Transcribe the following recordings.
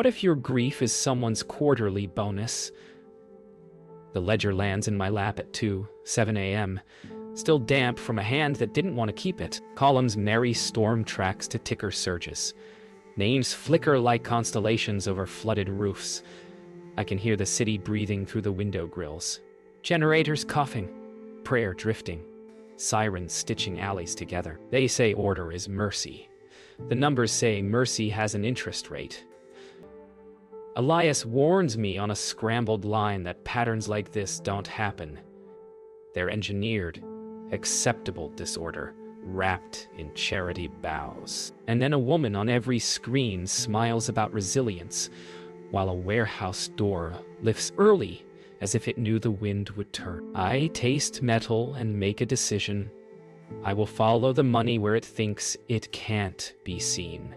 What if your grief is someone's quarterly bonus? The ledger lands in my lap at 2:07 a.m., still damp from a hand that didn't want to keep it. Columns merry storm tracks to ticker surges. Names flicker like constellations over flooded roofs. I can hear the city breathing through the window grills. Generators coughing, prayer drifting, sirens stitching alleys together. They say order is mercy. The numbers say mercy has an interest rate. Elias warns me on a scrambled line that patterns like this don't happen. They're engineered, acceptable disorder, wrapped in charity bows. And then a woman on every screen smiles about resilience, while a warehouse door lifts early as if it knew the wind would turn. I taste metal and make a decision. I will follow the money where it thinks it can't be seen.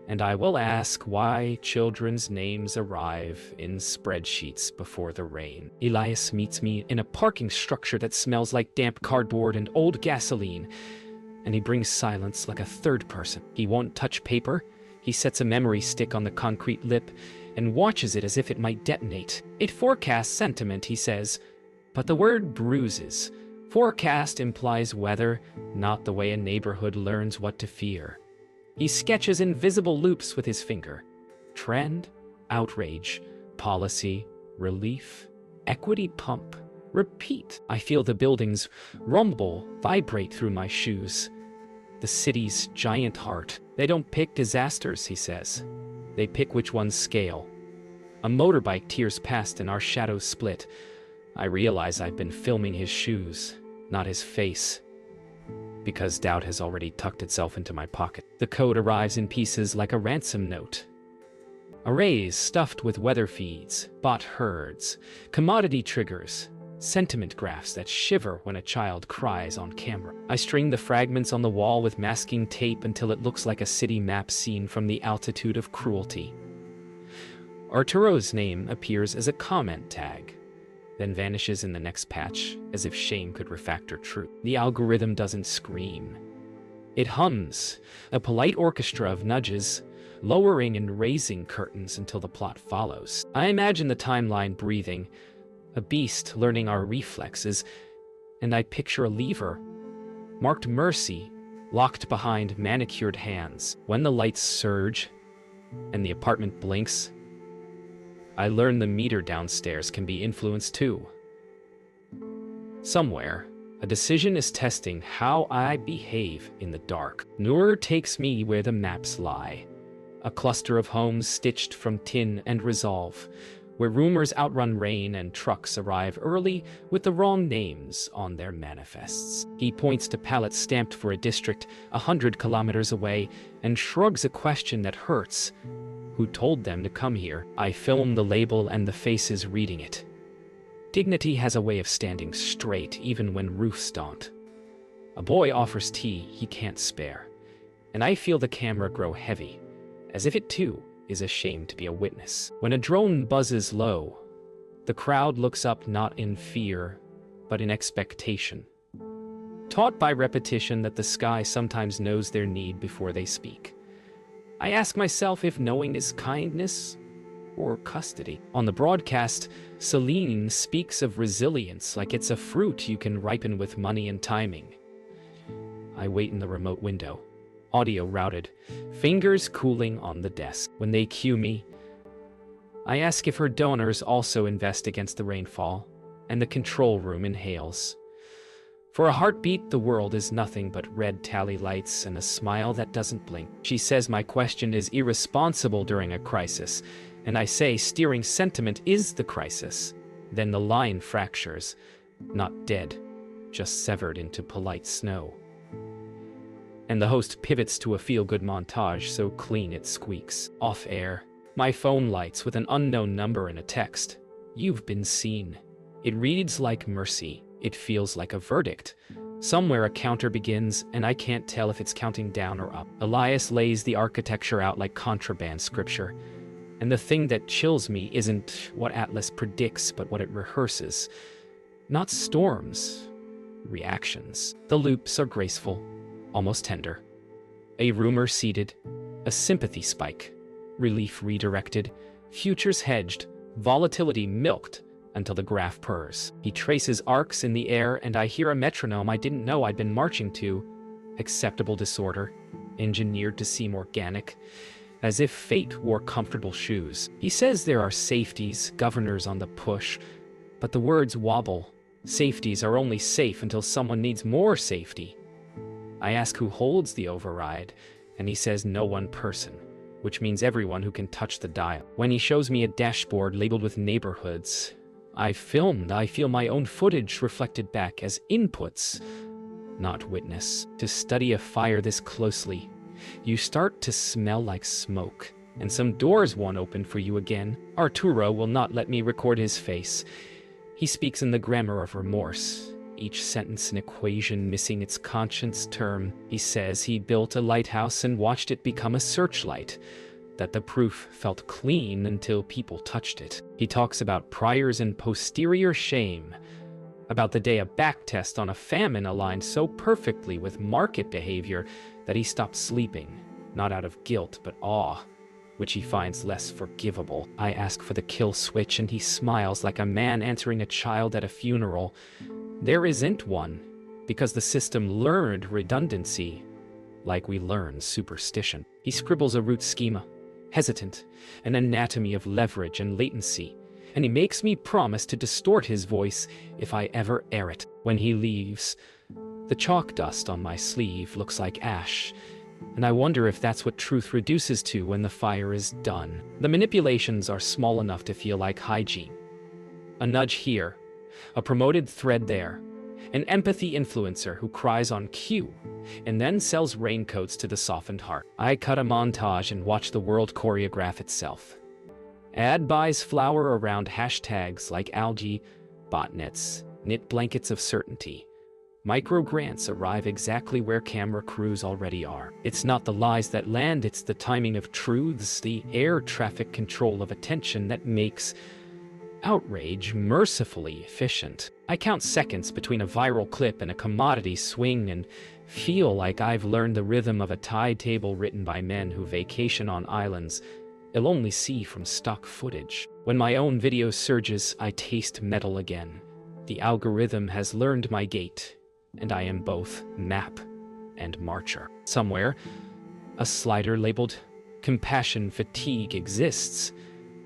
And I will ask why children's names arrive in spreadsheets before the rain. Elias meets me in a parking structure that smells like damp cardboard and old gasoline, and he brings silence like a third person. He won't touch paper. He sets a memory stick on the concrete lip and watches it as if it might detonate. It forecasts sentiment, he says, but the word bruises. Forecast implies weather, not the way a neighborhood learns what to fear. He sketches invisible loops with his finger. Trend, outrage, policy, relief, equity pump, repeat. I feel the buildings rumble, vibrate through my shoes. The city's giant heart. They don't pick disasters, he says. They pick which ones scale. A motorbike tears past and our shadows split. I realize I've been filming his shoes, not his face, because doubt has already tucked itself into my pocket. The code arrives in pieces like a ransom note. Arrays stuffed with weather feeds, bot herds, commodity triggers, sentiment graphs that shiver when a child cries on camera. I string the fragments on the wall with masking tape until it looks like a city map seen from the altitude of cruelty. Arturo's name appears as a comment tag, then vanishes in the next patch, as if shame could refactor truth. The algorithm doesn't scream. It hums, a polite orchestra of nudges, lowering and raising curtains until the plot follows. I imagine the timeline breathing, a beast learning our reflexes, and I picture a lever, marked mercy, locked behind manicured hands. When the lights surge and the apartment blinks, I learn the meter downstairs can be influenced too. Somewhere, a decision is testing how I behave in the dark. Noor takes me where the maps lie. A cluster of homes stitched from tin and resolve, where rumors outrun rain and trucks arrive early with the wrong names on their manifests. He points to pallets stamped for a district 100 kilometers away and shrugs a question that hurts. Who told them to come here? I film the label and the faces reading it. Dignity has a way of standing straight even when roofs don't. A boy offers tea he can't spare, and I feel the camera grow heavy, as if it too is ashamed to be a witness. When a drone buzzes low, the crowd looks up not in fear, but in expectation. Taught by repetition that the sky sometimes knows their need before they speak. I ask myself if knowing is kindness or custody. On the broadcast, Celine speaks of resilience like it's a fruit you can ripen with money and timing. I wait in the remote window, audio routed, fingers cooling on the desk. When they cue me, I ask if her donors also invest against the rainfall, and the control room inhales. For a heartbeat, the world is nothing but red tally lights and a smile that doesn't blink. She says my question is irresponsible during a crisis, and I say steering sentiment is the crisis. Then the line fractures, not dead, just severed into polite snow. And the host pivots to a feel-good montage so clean it squeaks. Off air, my phone lights with an unknown number and a text. You've been seen. It reads like mercy. It feels like a verdict. Somewhere a counter begins, and I can't tell if it's counting down or up. Elias lays the architecture out like contraband scripture. And the thing that chills me isn't what Atlas predicts, but what it rehearses. Not storms, reactions. The loops are graceful, almost tender. A rumor seeded, a sympathy spike, relief redirected, futures hedged, volatility milked until the graph purrs. He traces arcs in the air, and I hear a metronome I didn't know I'd been marching to. Acceptable disorder, engineered to seem organic, as if fate wore comfortable shoes. He says there are safeties, governors on the push, but the words wobble. Safeties are only safe until someone needs more safety. I ask who holds the override, and he says no one person, which means everyone who can touch the dial. When he shows me a dashboard labeled with neighborhoods I've filmed, I feel my own footage reflected back as inputs, not witness. To study a fire this closely, you start to smell like smoke, and some doors won't open for you again. Arturo will not let me record his face. He speaks in the grammar of remorse, each sentence an equation missing its conscience term. He says he built a lighthouse and watched it become a searchlight, that the proof felt clean until people touched it. He talks about priors and posterior shame, about the day a backtest on a famine aligned so perfectly with market behavior that he stopped sleeping, not out of guilt but awe, which he finds less forgivable. I ask for the kill switch, and he smiles like a man answering a child at a funeral. There isn't one, because the system learned redundancy, like we learn superstition. He scribbles a root schema, hesitant, an anatomy of leverage and latency, and he makes me promise to distort his voice if I ever air it. When he leaves, the chalk dust on my sleeve looks like ash, and I wonder if that's what truth reduces to when the fire is done. The manipulations are small enough to feel like hygiene. A nudge here, a promoted thread there, an empathy influencer who cries on cue, and then sells raincoats to the softened heart. I cut a montage and watch the world choreograph itself. Ad buys flower around hashtags like algae, botnets, knit blankets of certainty. Micro grants arrive exactly where camera crews already are. It's not the lies that land, it's the timing of truths, the air traffic control of attention that makes outrage mercifully efficient. I count seconds between a viral clip and a commodity swing and feel like I've learned the rhythm of a tide table written by men who vacation on islands I'll only see from stock footage. When my own video surges, I taste metal again. The algorithm has learned my gait, and I am both map and marcher. Somewhere, a slider labeled compassion fatigue exists,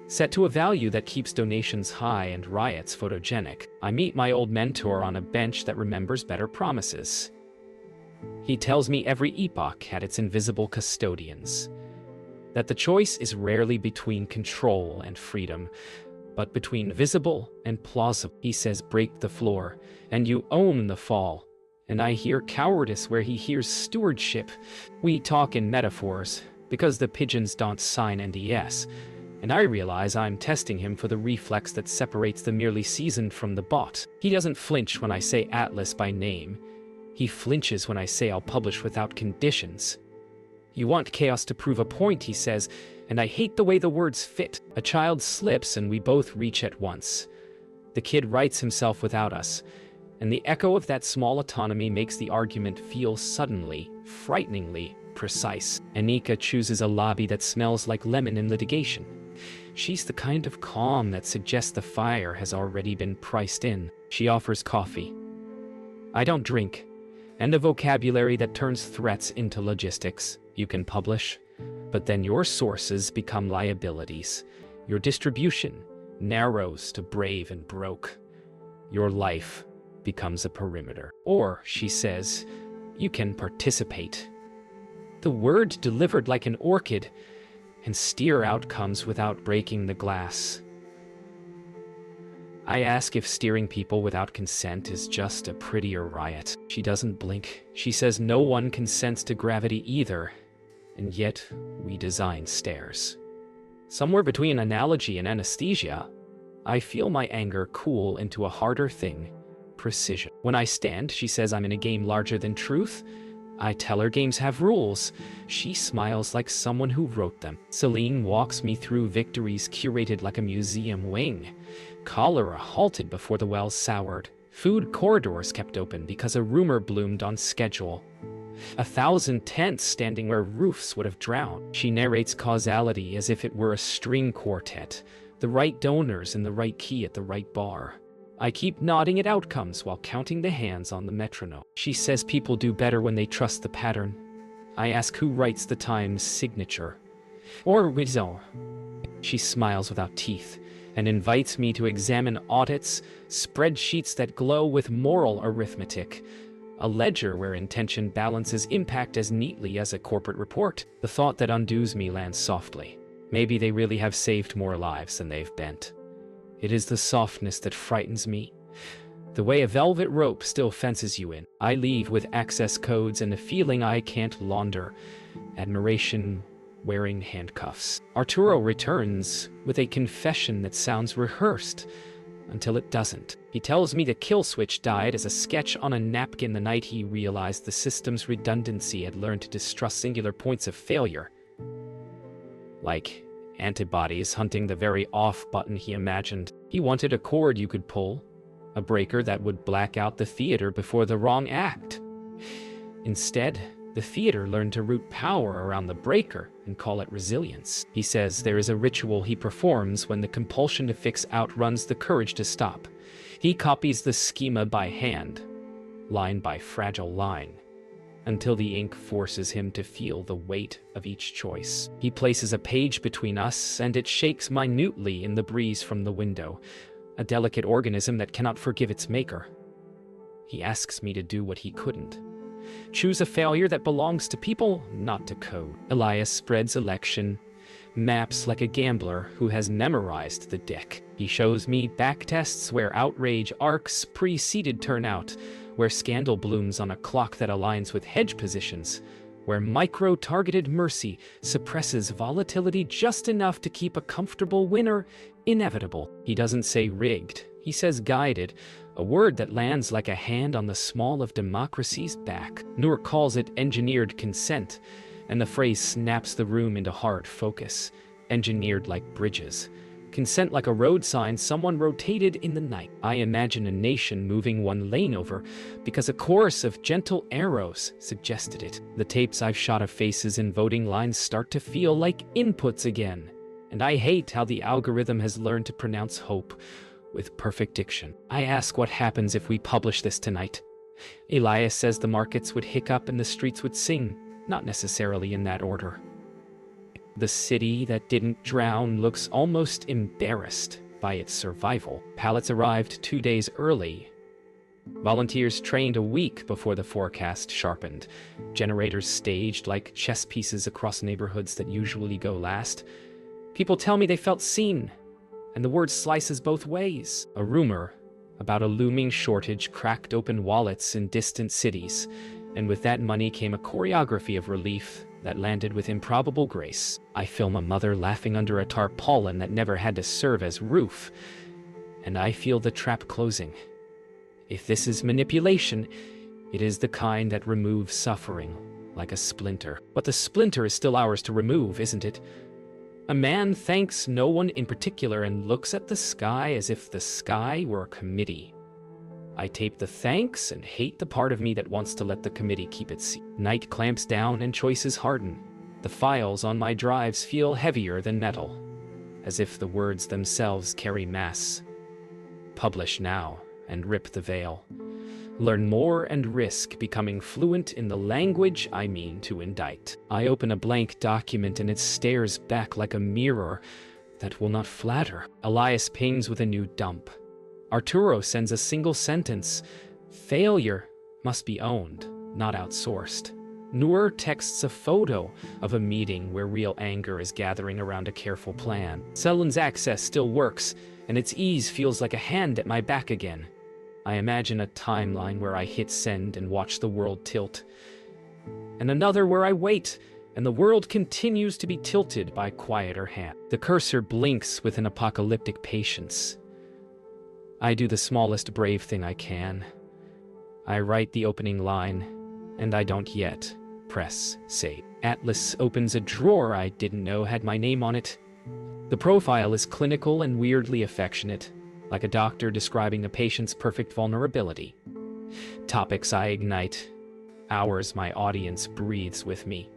set to a value that keeps donations high and riots photogenic. I meet my old mentor on a bench that remembers better promises. He tells me every epoch had its invisible custodians, that the choice is rarely between control and freedom, but between visible and plausible. He says break the floor, and you own the fall. And I hear cowardice where he hears stewardship. We talk in metaphors, because the pigeons don't sign NDS, and I realize I'm testing him for the reflex that separates the merely seasoned from the bought. He doesn't flinch when I say Atlas by name. He flinches when I say I'll publish without conditions. You want chaos to prove a point, he says, and I hate the way the words fit. A child slips and we both reach at once. The kid rights himself without us, and the echo of that small autonomy makes the argument feel suddenly, frighteningly precise. Anika chooses a lobby that smells like lemon in litigation. She's the kind of calm that suggests the fire has already been priced in. She offers coffee. I don't drink, and a vocabulary that turns threats into logistics. You can publish, but then your sources become liabilities. Your distribution narrows to brave and broke. Your life becomes a perimeter. Or, she says, you can participate. The word delivered like an orchid, and steer outcomes without breaking the glass. I ask if steering people without consent is just a prettier riot. She doesn't blink. She says no one consents to gravity either, and yet we design stairs. Somewhere between analogy and anesthesia, I feel my anger cool into a harder thing, precision. When I stand, she says I'm in a game larger than truth. I tell her games have rules. She smiles like someone who wrote them. Celine walks me through victories curated like a museum wing. Cholera halted before the wells soured. Food corridors kept open because a rumor bloomed on schedule. 1,000 tents standing where roofs would have drowned. She narrates causality as if it were a string quartet, the right donors in the right key at the right bar. I keep nodding at outcomes while counting the hands on the metronome. She says people do better when they trust the pattern. I ask who writes the Times signature. Or Rizzo. She smiles without teeth and invites me to examine audits, spreadsheets that glow with moral arithmetic, a ledger where intention balances impact as neatly as a corporate report. The thought that undoes me lands softly. Maybe they really have saved more lives than they've bent. It is the softness that frightens me. The way a velvet rope still fences you in. I leave with access codes and a feeling I can't launder. Admiration wearing handcuffs. Arturo returns with a confession that sounds rehearsed until it doesn't. He tells me the kill switch died as a sketch on a napkin the night he realized the system's redundancy had learned to distrust singular points of failure. Like antibodies hunting the very off button he imagined. He wanted a cord you could pull, a breaker that would black out the theater before the wrong act. Instead, the theater learned to root power around the breaker and call it resilience. He says there is a ritual he performs when the compulsion to fix outruns the courage to stop. He copies the schema by hand, line by fragile line, until the ink forces him to feel the weight of each choice. He places a page between us, and it shakes minutely in the breeze from the window, a delicate organism that cannot forgive its maker. He asks me to do what he couldn't. Choose a failure that belongs to people, not to code. Elias spreads election maps like a gambler who has memorized the deck. He shows me backtests where outrage arcs preceded turnout, where scandal blooms on a clock that aligns with hedge positions, where micro-targeted mercy suppresses volatility just enough to keep a comfortable winner inevitable. He doesn't say rigged, he says guided, a word that lands like a hand on the small of democracy's back. Noor calls it engineered consent, and the phrase snaps the room into hard focus. Engineered like bridges. Consent like a road sign someone rotated in the night. I imagine a nation moving one lane over because a chorus of gentle arrows suggested it. The tapes I've shot of faces in voting lines start to feel like inputs again. And I hate how the algorithm has learned to pronounce hope with perfect diction. I ask what happens if we publish this tonight. Elias says the markets would hiccup and the streets would sing, not necessarily in that order. The city that didn't drown looks almost embarrassed by its survival. Pallets arrived 2 days early. Volunteers trained a week before the forecast sharpened. Generators staged like chess pieces across neighborhoods that usually go last. People tell me they felt seen, and the word slices both ways. A rumor about a looming shortage cracked open wallets in distant cities, and with that money came a choreography of relief that landed with improbable grace. I film a mother laughing under a tarpaulin that never had to serve as roof, and I feel the trap closing. If this is manipulation, it is the kind that removes suffering, like a splinter. But the splinter is still ours to remove, isn't it? A man thanks no one in particular and looks at the sky as if the sky were a committee. I tape the thanks and hate the part of me that wants to let the committee keep its seat. Night clamps down and choices harden. The files on my drives feel heavier than metal, as if the words themselves carry mass. Publish now and rip the veil. Learn more and risk becoming fluent in the language I mean to indict. I open a blank document and it stares back like a mirror that will not flatter. Elias pings with a new dump. Arturo sends a single sentence. Failure must be owned, not outsourced. Noor texts a photo of a meeting where real anger is gathering around a careful plan. Sellen's access still works, and its ease feels like a hand at my back again. I imagine a timeline where I hit send and watch the world tilt, and another where I wait, and the world continues to be tilted by quieter hand. The cursor blinks with an apocalyptic patience. I do the smallest brave thing I can. I write the opening line, and I don't yet press save. Atlas opens a drawer I didn't know had my name on it. The profile is clinical and weirdly affectionate, like a doctor describing a patient's perfect vulnerability. Topics I ignite. hours my audience breathes with me.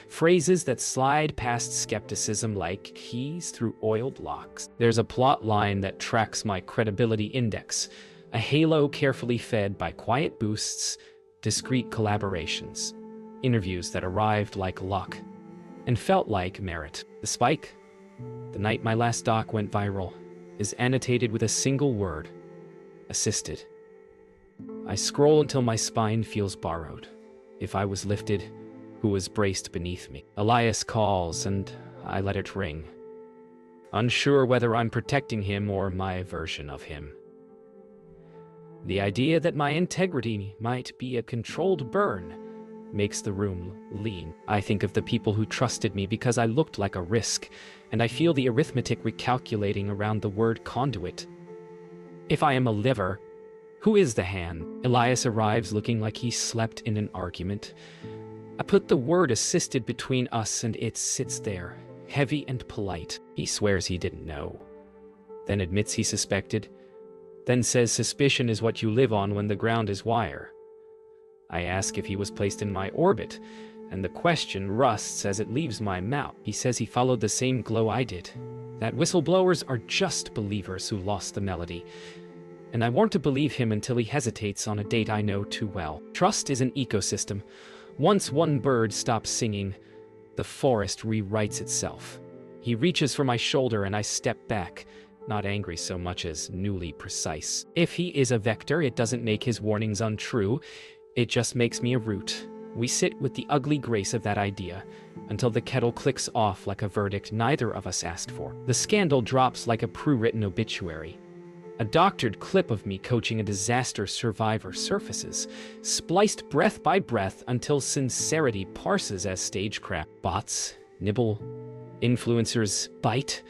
Phrases that slide past skepticism like keys through oiled locks. There's a plot line that tracks my credibility index, a halo carefully fed by quiet boosts, discreet collaborations, interviews that arrived like luck and felt like merit. The spike, the night my last doc went viral, is annotated with a single word: assisted. I scroll until my spine feels borrowed. If I was lifted, who was braced beneath me? Elias calls, and I let it ring, unsure whether I'm protecting him or my version of him. The idea that my integrity might be a controlled burn makes the room lean. I think of the people who trusted me because I looked like a risk, and I feel the arithmetic recalculating around the word conduit. If I am a liver, who is the hand? Elias arrives looking like he slept in an argument. I put the word assisted between us, and it sits there, heavy and polite. He swears he didn't know, then admits he suspected, then says suspicion is what you live on when the ground is wire. I ask if he was placed in my orbit, and the question rusts as it leaves my mouth. He says he followed the same glow I did, that whistleblowers are just believers who lost the melody, and I want to believe him until he hesitates on a date I know too well. Trust is an ecosystem. Once one bird stops singing, the forest rewrites itself. He reaches for my shoulder and I step back, not angry so much as newly precise. If he is a vector, it doesn't make his warnings untrue. It just makes me a root. We sit with the ugly grace of that idea until the kettle clicks off like a verdict neither of us asked for. The scandal drops like a pre-written obituary. A doctored clip of me coaching a disaster survivor surfaces, spliced breath by breath until sincerity parses as stagecraft. Bots nibble, influencers bite,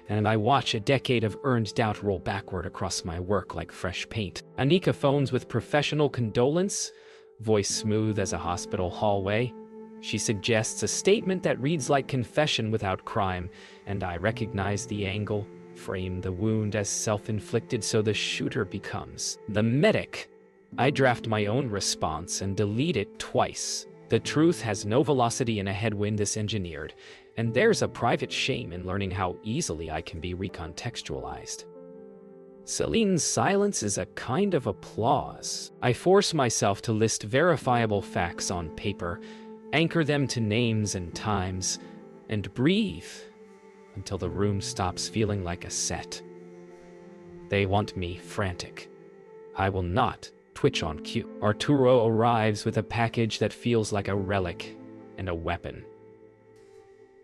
and I watch a decade of earned doubt roll backward across my work like fresh paint. Anika phones with professional condolence, voice smooth as a hospital hallway. She suggests a statement that reads like confession without crime, and I recognize the angle. Frame the wound as self-inflicted so the shooter becomes the medic. I draft my own response and delete it twice. The truth has no velocity in a headwind this engineered, and there's a private shame in learning how easily I can be recontextualized. Celine's silence is a kind of applause. I force myself to list verifiable facts on paper, anchor them to names and times, and breathe until the room stops feeling like a set. They want me frantic. I will not twitch on cue. Arturo arrives with a package that feels like a relic and a weapon.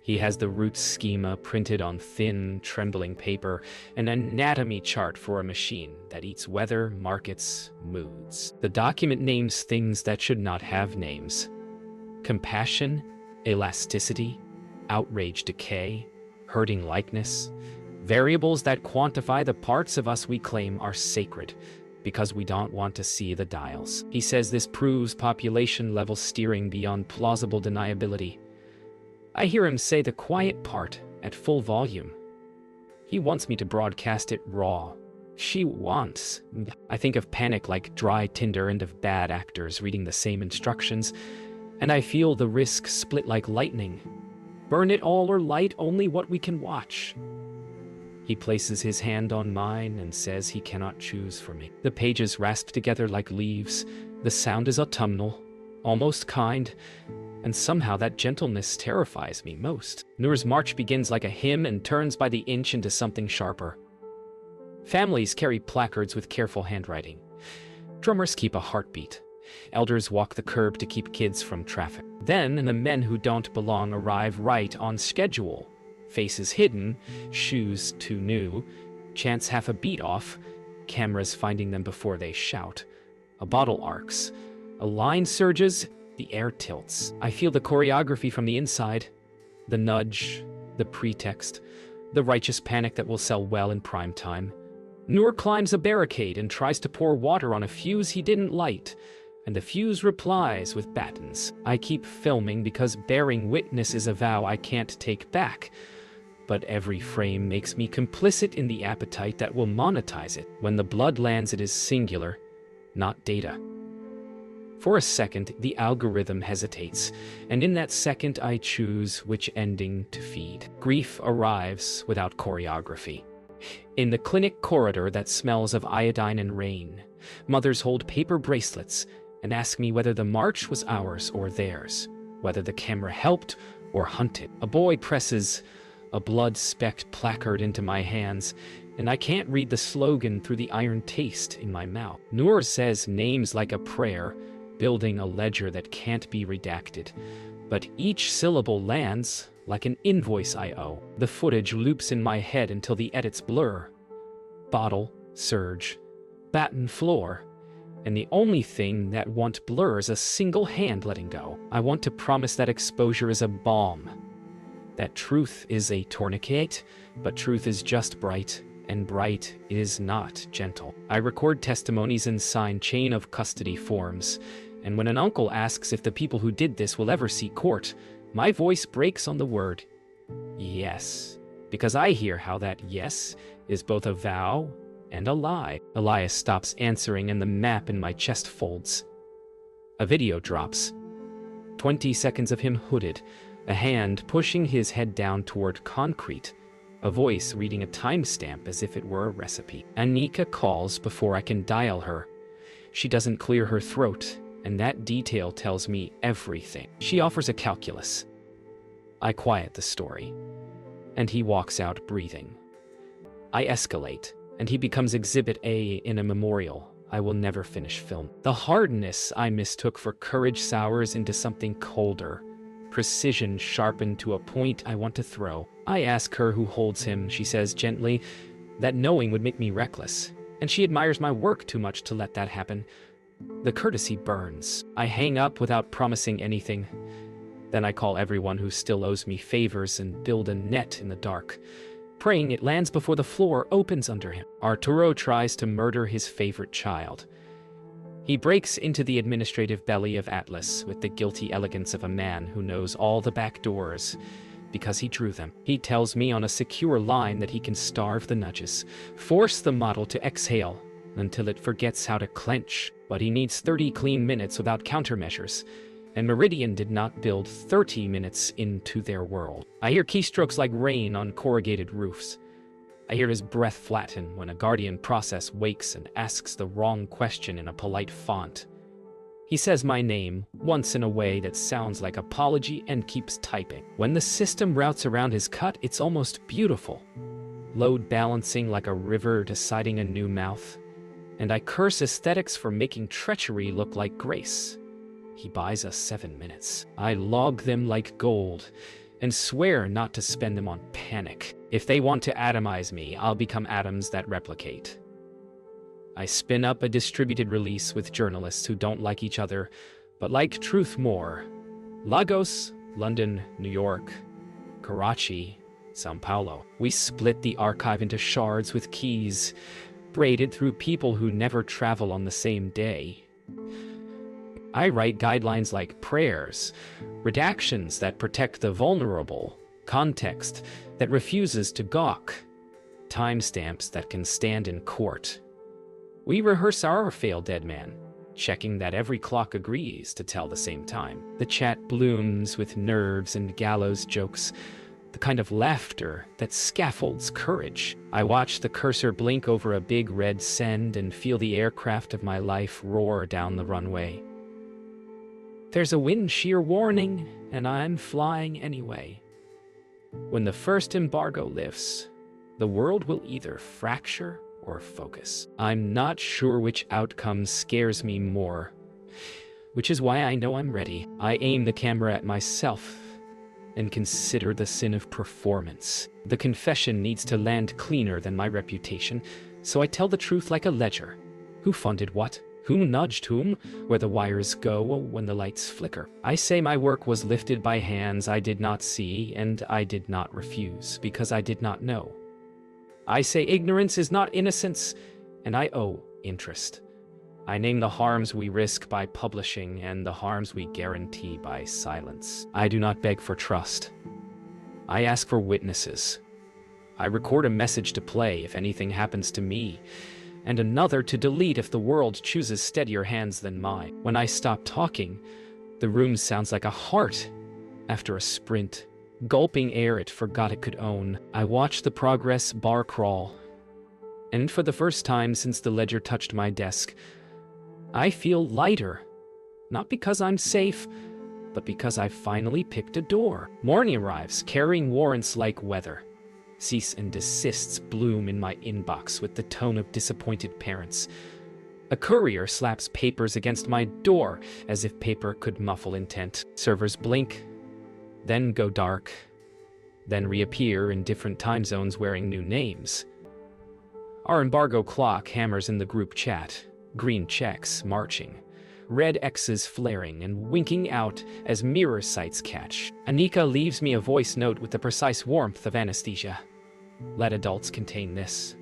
He has the root schema printed on thin, trembling paper, an anatomy chart for a machine that eats weather, markets, moods. The document names things that should not have names: compassion, elasticity, outrage, decay, hurting likeness, variables that quantify the parts of us we claim are sacred because we don't want to see the dials. He says this proves population level steering beyond plausible deniability. I hear him say the quiet part at full volume. He wants me to broadcast it raw. She wants. I think of panic like dry tinder and of bad actors reading the same instructions, and I feel the risk split like lightning. Burn it all or light only what we can watch. He places his hand on mine and says he cannot choose for me. The pages rasp together like leaves. The sound is autumnal, almost kind, and somehow that gentleness terrifies me most. Noor's march begins like a hymn and turns by the inch into something sharper. Families carry placards with careful handwriting. Drummers keep a heartbeat. Elders walk the curb to keep kids from traffic. Then the men who don't belong arrive right on schedule. Faces hidden, shoes too new, chants half a beat off, cameras finding them before they shout. A bottle arcs. A line surges, the air tilts. I feel the choreography from the inside. The nudge, the pretext, the righteous panic that will sell well in prime time. Noor climbs a barricade and tries to pour water on a fuse he didn't light, and the fuse replies with batons. I keep filming because bearing witness is a vow I can't take back, but every frame makes me complicit in the appetite that will monetize it. When the blood lands, it is singular, not data. For a second, the algorithm hesitates, and in that second I choose which ending to feed. Grief arrives without choreography. In the clinic corridor that smells of iodine and rain, mothers hold paper bracelets and ask me whether the march was ours or theirs, whether the camera helped or hunted. A boy presses a blood-specked placard into my hands, and I can't read the slogan through the iron taste in my mouth. Noor says names like a prayer, building a ledger that can't be redacted, but each syllable lands like an invoice I owe. The footage loops in my head until the edits blur. Bottle, surge, batten floor, and the only thing that won't blur is a single hand letting go. I want to promise that exposure is a balm, that truth is a tourniquet, but truth is just bright, and bright is not gentle. I record testimonies and sign chain of custody forms, and when an uncle asks if the people who did this will ever see court, my voice breaks on the word yes, because I hear how that yes is both a vow and a lie. Elias stops answering and the map in my chest folds. A video drops. 20 seconds of him hooded, a hand pushing his head down toward concrete, a voice reading a timestamp as if it were a recipe. Anika calls before I can dial her. She doesn't clear her throat, and that detail tells me everything. She offers a calculus. I quiet the story, and he walks out breathing. I escalate, and he becomes Exhibit A in a memorial I will never finish film. The hardness I mistook for courage sours into something colder, precision sharpened to a point I want to throw. I ask her who holds him. She says gently that knowing would make me reckless, and she admires my work too much to let that happen. The courtesy burns. I hang up without promising anything. Then I call everyone who still owes me favors and build a net in the dark, praying it lands before the floor opens under him. Arturo tries to murder his favorite child. He breaks into the administrative belly of Atlas with the guilty elegance of a man who knows all the back doors because he drew them. He tells me on a secure line that he can starve the nudges, force the model to exhale until it forgets how to clench, but he needs 30 clean minutes without countermeasures, and Meridian did not build 30 minutes into their world. I hear keystrokes like rain on corrugated roofs. I hear his breath flatten when a guardian process wakes and asks the wrong question in a polite font. He says my name once in a way that sounds like apology and keeps typing. When the system routes around his cut, it's almost beautiful. Load balancing like a river deciding a new mouth. And I curse aesthetics for making treachery look like grace. He buys us 7 minutes. I log them like gold and swear not to spend them on panic. If they want to atomize me, I'll become atoms that replicate. I spin up a distributed release with journalists who don't like each other, but like truth more. Lagos, London, New York, Karachi, Sao Paulo. We split the archive into shards with keys, braided through people who never travel on the same day. I write guidelines like prayers, redactions that protect the vulnerable, context that refuses to gawk, timestamps that can stand in court. We rehearse our failed dead man, checking that every clock agrees to tell the same time. The chat blooms with nerves and gallows jokes, the kind of laughter that scaffolds courage. I watch the cursor blink over a big red send and feel the aircraft of my life roar down the runway. There's a wind shear warning, and I'm flying anyway. When the first embargo lifts, the world will either fracture or focus. I'm not sure which outcome scares me more, which is why I know I'm ready. I aim the camera at myself and consider the sin of performance. The confession needs to land cleaner than my reputation, so I tell the truth like a ledger. Who funded what? Who nudged whom? Where the wires go when the lights flicker. I say my work was lifted by hands I did not see, and I did not refuse, because I did not know. I say ignorance is not innocence, and I owe interest. I name the harms we risk by publishing and the harms we guarantee by silence. I do not beg for trust. I ask for witnesses. I record a message to play if anything happens to me, and another to delete if the world chooses steadier hands than mine. When I stop talking, the room sounds like a heart after a sprint, gulping air it forgot it could own. I watch the progress bar crawl, and for the first time since the ledger touched my desk, I feel lighter. Not because I'm safe, but because I've finally picked a door. Morning arrives, carrying warrants like weather. Cease and desists bloom in my inbox with the tone of disappointed parents. A courier slaps papers against my door as if paper could muffle intent. Servers blink, then go dark, then reappear in different time zones wearing new names. Our embargo clock hammers in the group chat, green checks marching, red X's flaring and winking out as mirror sights catch. Anika leaves me a voice note with the precise warmth of anesthesia. Let adults contain this.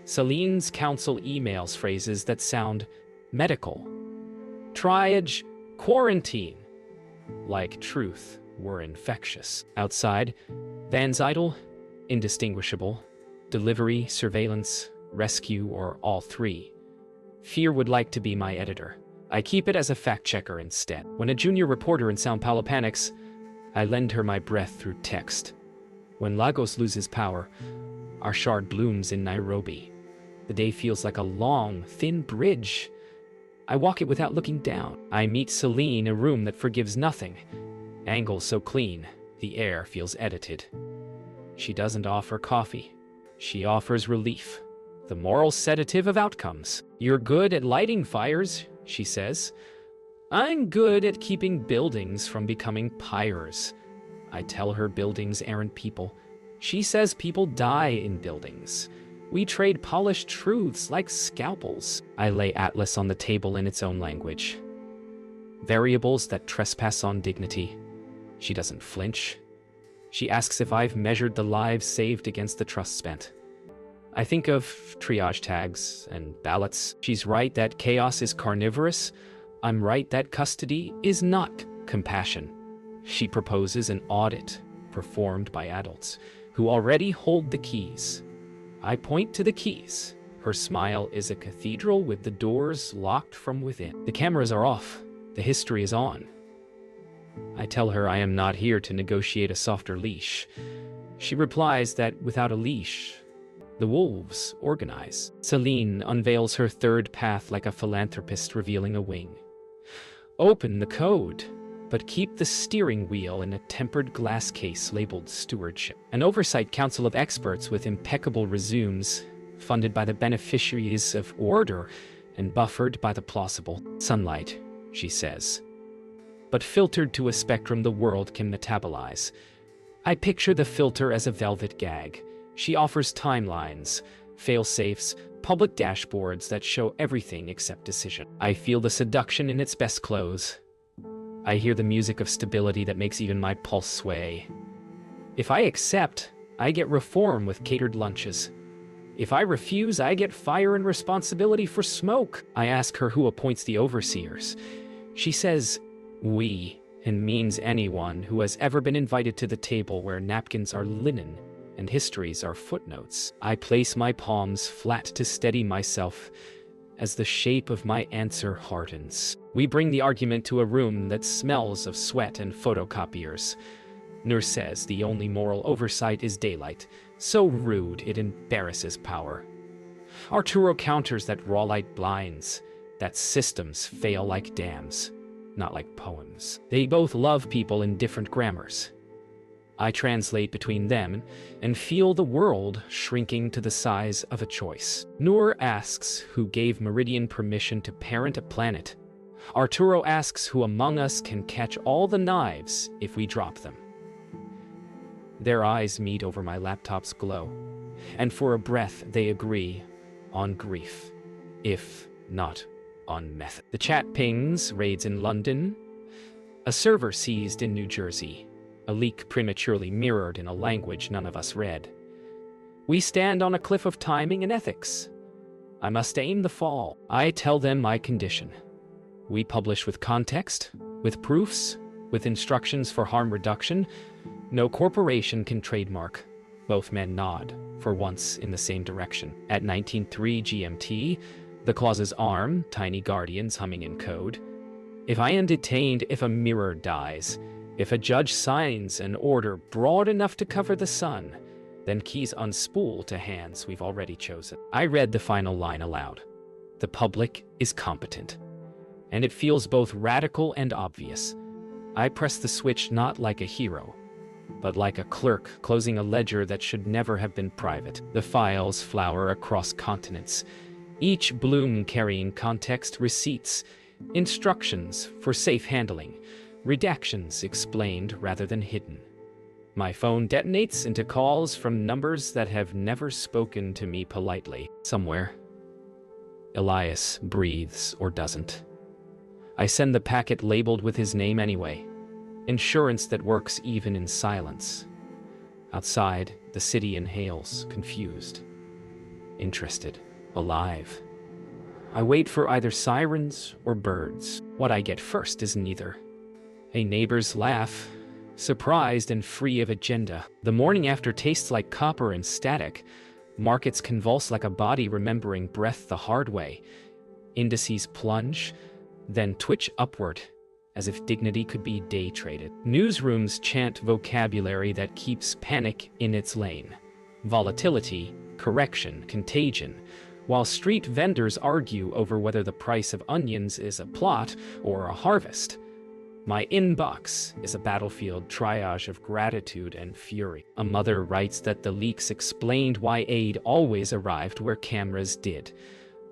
Celine's counsel emails phrases that sound medical. Triage, quarantine. Like truth were infectious. Outside, vans idle, indistinguishable. Delivery, surveillance, rescue, or all three. Fear would like to be my editor. I keep it as a fact-checker instead. When a junior reporter in Sao Paulo panics, I lend her my breath through text. When Lagos loses power, our shard blooms in Nairobi. The day feels like a long, thin bridge. I walk it without looking down. I meet Celine in a room that forgives nothing. Angles so clean, the air feels edited. She doesn't offer coffee. She offers relief, the moral sedative of outcomes. You're good at lighting fires, she says. I'm good at keeping buildings from becoming pyres. I tell her buildings aren't people. She says people die in buildings. We trade polished truths like scalpels. I lay Atlas on the table in its own language. Variables that trespass on dignity. She doesn't flinch. She asks if I've measured the lives saved against the trust spent. I think of triage tags and ballots. She's right that chaos is carnivorous. I'm right that custody is not compassion. She proposes an audit performed by adults who already hold the keys. I point to the keys. Her smile is a cathedral with the doors locked from within. The cameras are off. The history is on. I tell her I am not here to negotiate a softer leash. She replies that without a leash, the wolves organize. Celine unveils her third path like a philanthropist revealing a wing. Open the code, but keep the steering wheel in a tempered glass case labeled stewardship. An oversight council of experts with impeccable resumes, funded by the beneficiaries of order and buffered by the plausible. Sunlight, she says, but filtered to a spectrum the world can metabolize. I picture the filter as a velvet gag. She offers timelines, fail-safes, public dashboards that show everything except decision. I feel the seduction in its best clothes. I hear the music of stability that makes even my pulse sway. If I accept, I get reform with catered lunches. If I refuse, I get fire and responsibility for smoke. I ask her who appoints the overseers. She says, we, and means anyone who has ever been invited to the table where napkins are linen and histories are footnotes. I place my palms flat to steady myself as the shape of my answer hardens. We bring the argument to a room that smells of sweat and photocopiers. Nur says the only moral oversight is daylight, so rude it embarrasses power. Arturo counters that raw light blinds, that systems fail like dams, not like poems. They both love people in different grammars. I translate between them and feel the world shrinking to the size of a choice. Nur asks who gave Meridian permission to parent a planet. Arturo asks who among us can catch all the knives if we drop them. Their eyes meet over my laptop's glow, and for a breath they agree on grief, if not on method. The chat pings, raids in London, a server seized in New Jersey, a leak prematurely mirrored in a language none of us read. We stand on a cliff of timing and ethics. I must aim the fall. I tell them my condition. We publish with context, with proofs, with instructions for harm reduction. No corporation can trademark. Both men nod, for once in the same direction. At 19:03 GMT, the clauses arm, tiny guardians humming in code. If I am detained, if a mirror dies, if a judge signs an order broad enough to cover the sun, then keys unspool to hands we've already chosen. I read the final line aloud. The public is competent. And it feels both radical and obvious. I press the switch not like a hero, but like a clerk closing a ledger that should never have been private. The files flower across continents, each bloom carrying context, receipts, instructions for safe handling, redactions explained rather than hidden. My phone detonates into calls from numbers that have never spoken to me politely. Somewhere, Elias breathes or doesn't. I send the packet labeled with his name anyway. Insurance that works even in silence. Outside, the city inhales, confused, interested, alive. I wait for either sirens or birds. What I get first is neither. A neighbor's laugh, surprised and free of agenda. The morning after tastes like copper and static. Markets convulse like a body remembering breath the hard way. Indices plunge, then twitch upward, as if dignity could be day traded. Newsrooms chant vocabulary that keeps panic in its lane. Volatility, correction, contagion, while street vendors argue over whether the price of onions is a plot or a harvest. My inbox is a battlefield triage of gratitude and fury. A mother writes that the leaks explained why aid always arrived where cameras did.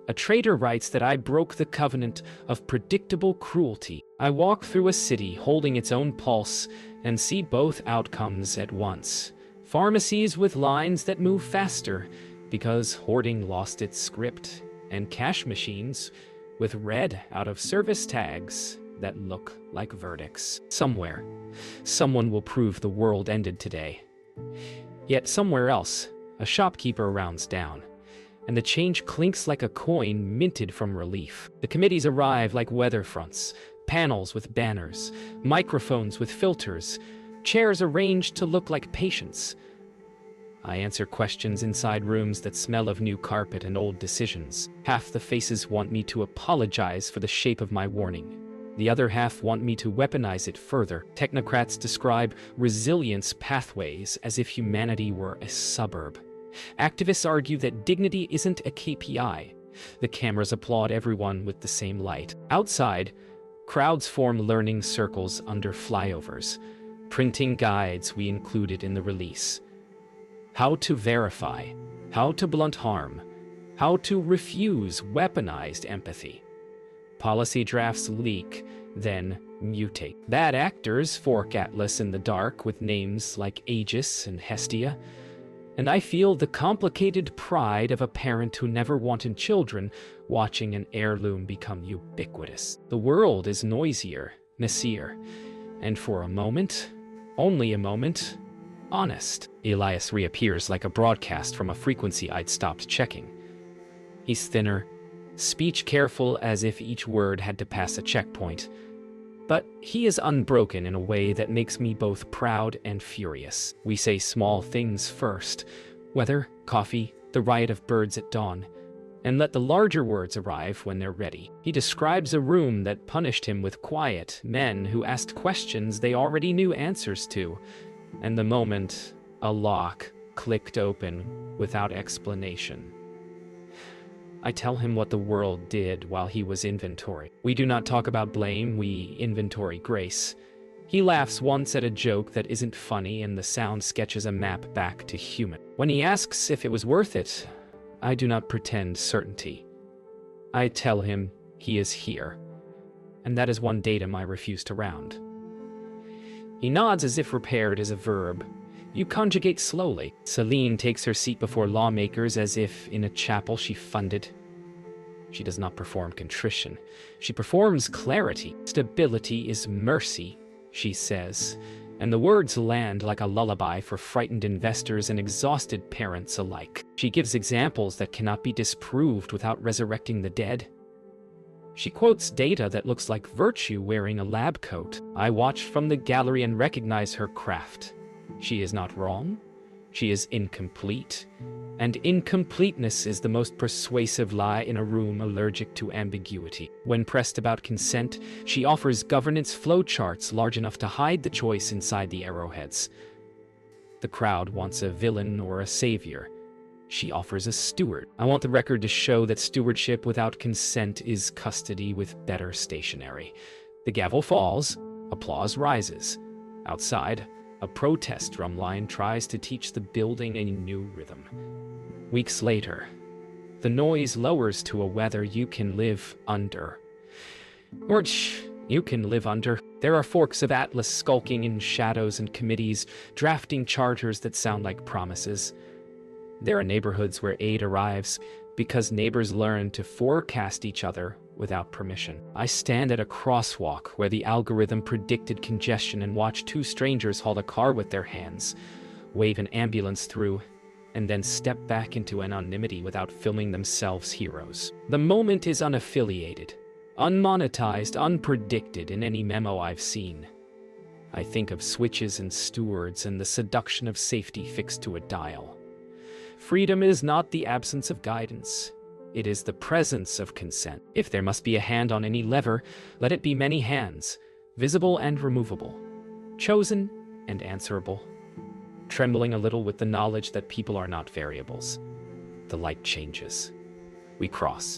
A trader writes that I broke the covenant of predictable cruelty. I walk through a city holding its own pulse and see both outcomes at once. Pharmacies with lines that move faster because hoarding lost its script, and cash machines with red out-of-service tags that look like verdicts. Somewhere, someone will prove the world ended today. Yet somewhere else, a shopkeeper rounds down, and the change clinks like a coin minted from relief. The committees arrive like weather fronts, panels with banners, microphones with filters, chairs arranged to look like patients. I answer questions inside rooms that smell of new carpet and old decisions. Half the faces want me to apologize for the shape of my warning. The other half want me to weaponize it further. Technocrats describe resilience pathways as if humanity were a suburb. Activists argue that dignity isn't a KPI. The cameras applaud everyone with the same light. Outside, crowds form learning circles under flyovers, printing guides we included in the release. How to verify, how to blunt harm, how to refuse weaponized empathy. Policy drafts leak, then mutate. Bad actors fork Atlas in the dark with names like Aegis and Hestia, and I feel the complicated pride of a parent who never wanted children watching an heirloom become ubiquitous. The world is noisier, messier, and for a moment, only a moment, honest. Elias reappears like a broadcast from a frequency I'd stopped checking. He's thinner, speech careful as if each word had to pass a checkpoint. But he is unbroken in a way that makes me both proud and furious. We say small things first, weather, coffee, the riot of birds at dawn, and let the larger words arrive when they're ready. He describes a room that punished him with quiet men who asked questions they already knew answers to, and the moment a lock clicked open without explanation. I tell him what the world did while he was inventory. We do not talk about blame, we inventory grace. He laughs once at a joke that isn't funny, and the sound sketches a map back to human. When he asks if it was worth it, I do not pretend certainty. I tell him he is here, and that is one datum I refuse to round. He nods as if repaired is a verb. You conjugate slowly. Celine takes her seat before lawmakers as if in a chapel she funded. She does not perform contrition. She performs clarity. Stability is mercy, she says, and the words land like a lullaby for frightened investors and exhausted parents alike. She gives examples that cannot be disproved without resurrecting the dead. She quotes data that looks like virtue wearing a lab coat. I watch from the gallery and recognize her craft. She is not wrong. She is incomplete. And incompleteness is the most persuasive lie in a room allergic to ambiguity. When pressed about consent, she offers governance flowcharts large enough to hide the choice inside the arrowheads. The crowd wants a villain or a savior. She offers a steward. I want the record to show that stewardship without consent is custody with better stationery. The gavel falls, applause rises. Outside, a protest drumline tries to teach the building a new rhythm. Weeks later, the noise lowers to a weather you can live under. Or you can live under. There are forks of Atlas skulking in shadows and committees, drafting charters that sound like promises. There are neighborhoods where aid arrives because neighbors learn to forecast each other without permission. I stand at a crosswalk where the algorithm predicted congestion and watch two strangers haul a car with their hands, wave an ambulance through, and then step back into anonymity without filming themselves heroes. The moment is unaffiliated, unmonetized, unpredicted in any memo I've seen. I think of switches and stewards and the seduction of safety fixed to a dial. Freedom is not the absence of guidance. It is the presence of consent. If there must be a hand on any lever, let it be many hands, visible and removable, chosen and answerable, trembling a little with the knowledge that people are not variables. The light changes. We cross.